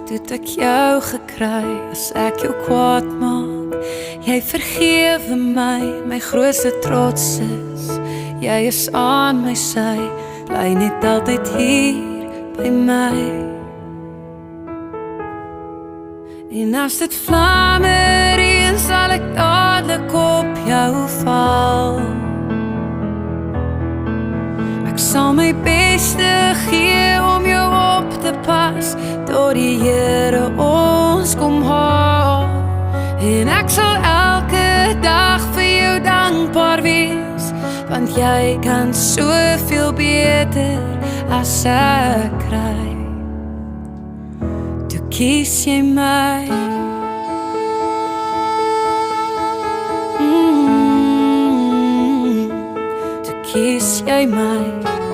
toe het ek jou gekry as ek jou kwaad maak. Jy vergewe my, my grootste trots is. Jy is aan my sy, bly net altyd hier by my. En as dit vlamme reën, sal ek dadelik op jou val. Ek sal my beste gee om jou op te pas, tot die Here ons kom haal. En ek sal elke dag vir jou dankbaar wees, want jy kan soveel beter as ek kry. Toe kies jy my. Toe kies jy my.